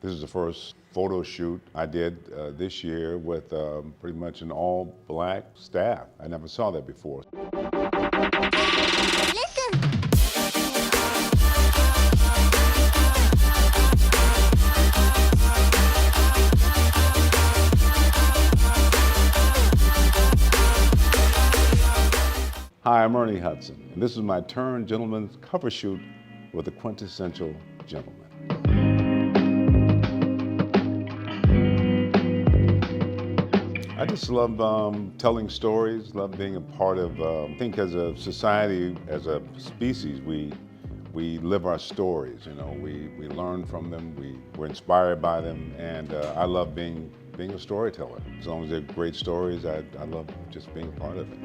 This is the first photo shoot I did this year with pretty much an all-black staff. I never saw that before. Hi, I'm Ernie Hudson, and this is my Turn Gentleman's cover shoot with the quintessential gentleman. I just love telling stories, love being a part of, I think as a society, as a species, we live our stories, you know, we learn from them, we're inspired by them, and I love being a storyteller. As long as they're great stories, I love just being a part of it.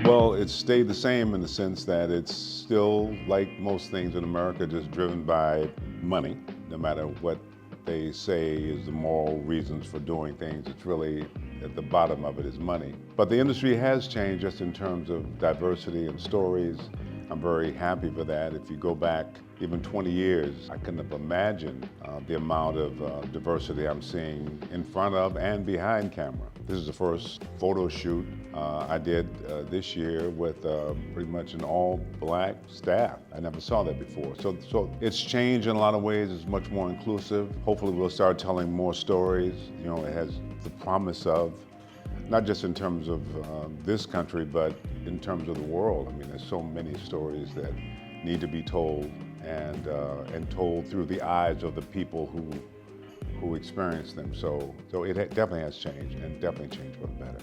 Well, it's stayed the same in the sense that it's still, like most things in America, just driven by money. No matter what they say is the moral reasons for doing things, it's really at the bottom of it is money. But the industry has changed just in terms of diversity and stories. I'm very happy for that. If you go back even 20 years, I couldn't have imagined the amount of diversity I'm seeing in front of and behind camera. This is the first photo shoot I did this year with pretty much an all-black staff. I never saw that before. So it's changed in a lot of ways. It's much more inclusive. Hopefully we'll start telling more stories. You know, it has the promise of, not just in terms of this country, but in terms of the world. I mean, there's so many stories that need to be told and told through the eyes of the people who experience them. So it definitely has changed, and definitely changed for the better.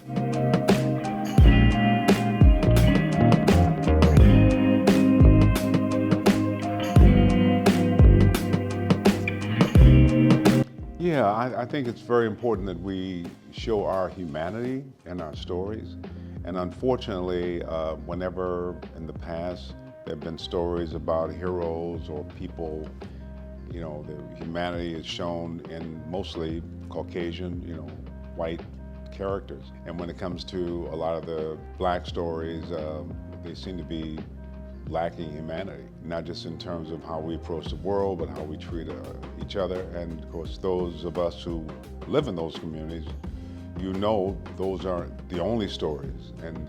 Yeah, I think it's very important that we show our humanity in our stories. And unfortunately, whenever in the past there have been stories about heroes or people, you know, the humanity is shown in mostly Caucasian, you know, white characters. And when it comes to a lot of the black stories, they seem to be lacking humanity, not just in terms of how we approach the world, but how we treat each other. And of course, those of us who live in those communities, you know, those aren't the only stories, and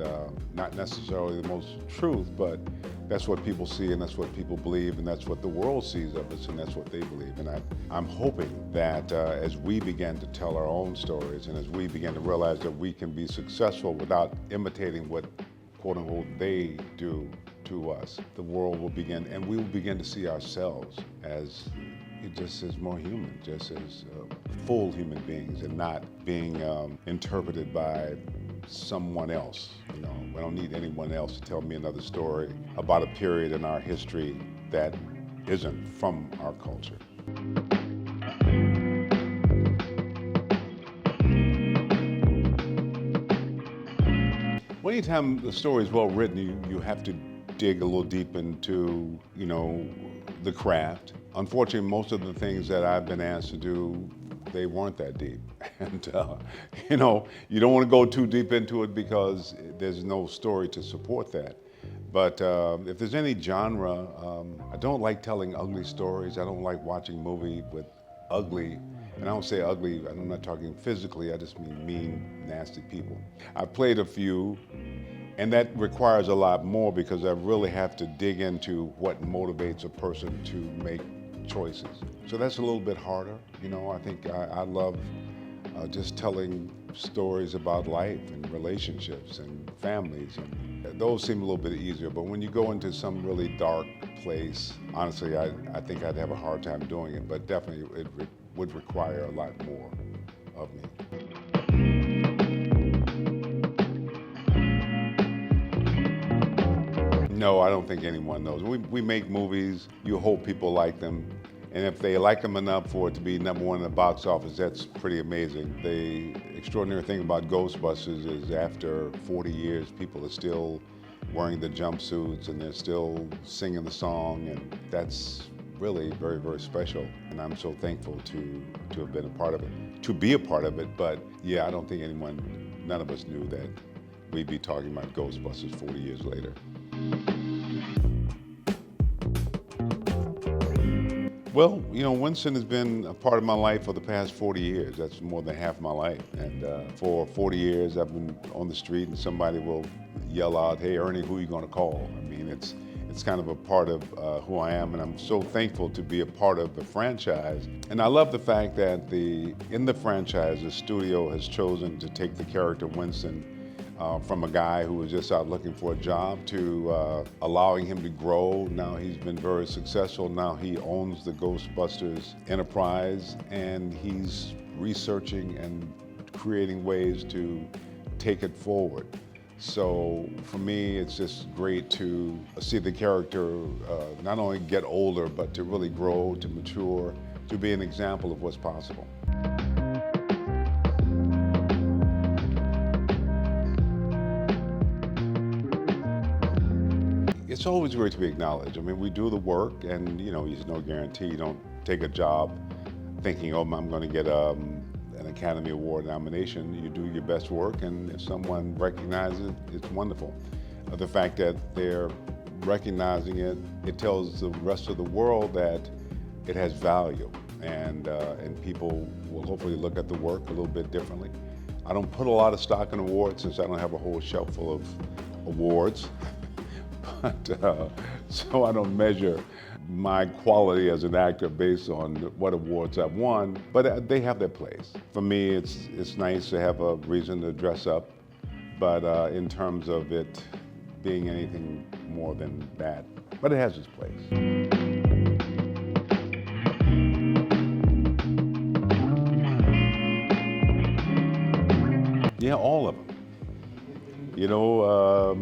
not necessarily the most truth, but that's what people see, and that's what people believe, and that's what the world sees of us, and that's what they believe. And I'm hoping that as we begin to tell our own stories, and as we begin to realize that we can be successful without imitating what, quote unquote, they do to us, the world will begin, and we will begin to see ourselves as just as more human, just as full human beings, and not being interpreted by someone else. You know, I don't need anyone else to tell me another story about a period in our history that isn't from our culture. Well, anytime the story is well written, you have to dig a little deep into, you know, the craft. Unfortunately, most of the things that I've been asked to do, they weren't that deep. And, you know, you don't want to go too deep into it because there's no story to support that. But if there's any genre, I don't like telling ugly stories. I don't like watching movies with ugly, and I don't say ugly, I'm not talking physically, I just mean mean, nasty people. I've played a few, and that requires a lot more because I really have to dig into what motivates a person to make choices. So that's a little bit harder. You know, I think I love just telling stories about life and relationships and families, and those seem a little bit easier. But when you go into some really dark place, honestly, I think I'd have a hard time doing it, but definitely it would require a lot more of me. No, I don't think anyone knows. We make movies, you hope people like them, and if they like them enough for it to be #1 in the box office, that's pretty amazing. The extraordinary thing about Ghostbusters is after 40 years, people are still wearing the jumpsuits and they're still singing the song, and that's really very, very special. And I'm so thankful to have been a part of it, to be a part of it. But yeah, I don't think none of us knew that we'd be talking about Ghostbusters 40 years later. Well, Winston has been a part of my life for the past 40 years. That's more than half my life. And for 40 years, I've been on the street and somebody will yell out, "Hey, Ernie, who are you going to call?" I mean, it's kind of a part of who I am, and I'm so thankful to be a part of the franchise. And I love the fact that in the franchise, the studio has chosen to take the character Winston from a guy who was just out looking for a job to allowing him to grow. Now he's been very successful. Now he owns the Ghostbusters enterprise, and he's researching and creating ways to take it forward. So for me, it's just great to see the character not only get older, but to really grow, to mature, to be an example of what's possible. It's always great to be acknowledged. I mean, we do the work, and there's no guarantee. You don't take a job thinking, "Oh, I'm going to get an Academy Award nomination." You do your best work, and if someone recognizes it, it's wonderful. The fact that they're recognizing it, it tells the rest of the world that it has value, and people will hopefully look at the work a little bit differently. I don't put a lot of stock in awards since I don't have a whole shelf full of awards. But, so I don't measure my quality as an actor based on what awards I've won, but they have their place. For me, it's nice to have a reason to dress up, but in terms of it being anything more than that, but it has its place. Yeah, all of them.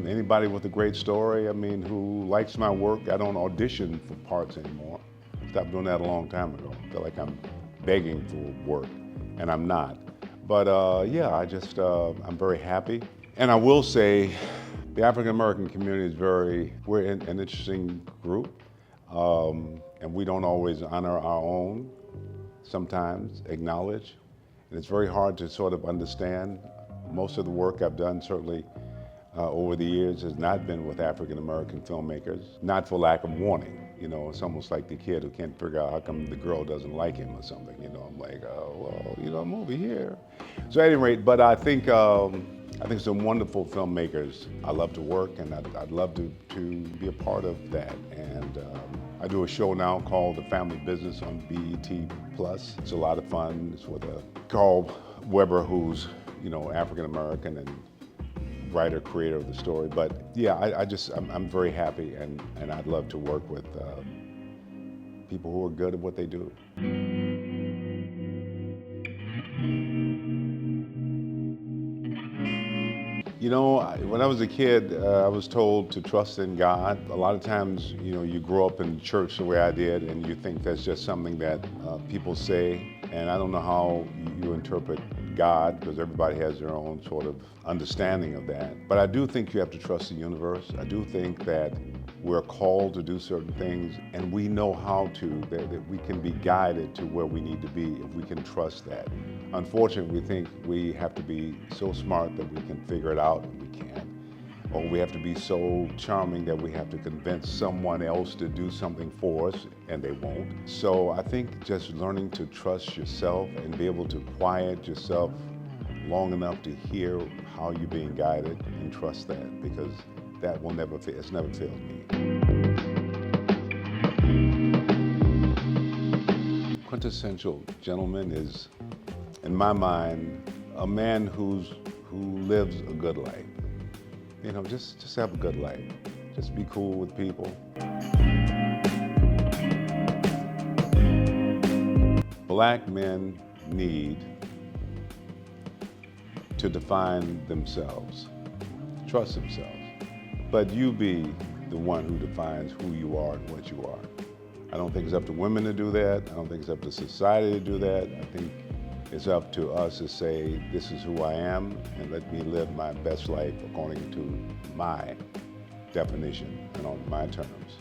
Anybody with a great story, who likes my work. I don't audition for parts anymore. I stopped doing that a long time ago. I feel like I'm begging for work, and I'm not. But yeah, I'm very happy. And I will say, the African-American community we're an interesting group, and we don't always honor our own, sometimes acknowledge. And it's very hard to sort of understand. Most of the work I've done, certainly over the years, has not been with African-American filmmakers, not for lack of warning. It's almost like the kid who can't figure out how come the girl doesn't like him or something. I'm like, oh, well, I'm over here. So at any rate, but I think some wonderful filmmakers I love to work, and I'd love to be a part of that. And I do a show now called The Family Business on BET+. It's a lot of fun. It's with Carl Weber, who's African-American and writer, creator of the story. But yeah, I'm very happy, and I'd love to work with people who are good at what they do. When I was a kid, I was told to trust in God. A lot of times, you grow up in church the way I did, and you think that's just something that people say. And I don't know how you interpret God, because everybody has their own sort of understanding of that. But I do think you have to trust the universe. I do think that we're called to do certain things, and we know how to, that we can be guided to where we need to be if we can trust that. Unfortunately, we think we have to be so smart that we can figure it out, and we can't. Or we have to be so charming that we have to convince someone else to do something for us, and they won't. So I think just learning to trust yourself and be able to quiet yourself long enough to hear how you're being guided, and trust that, because that will never fail. It's never failed me. Quintessential gentleman is, in my mind, a man who lives a good life. Just have a good life. Just be cool with people. Black men need to define themselves, trust themselves. But you be the one who defines who you are and what you are. I don't think it's up to women to do that. I don't think it's up to society to do that. I think it's up to us to say, this is who I am, and let me live my best life according to my definition and on my terms.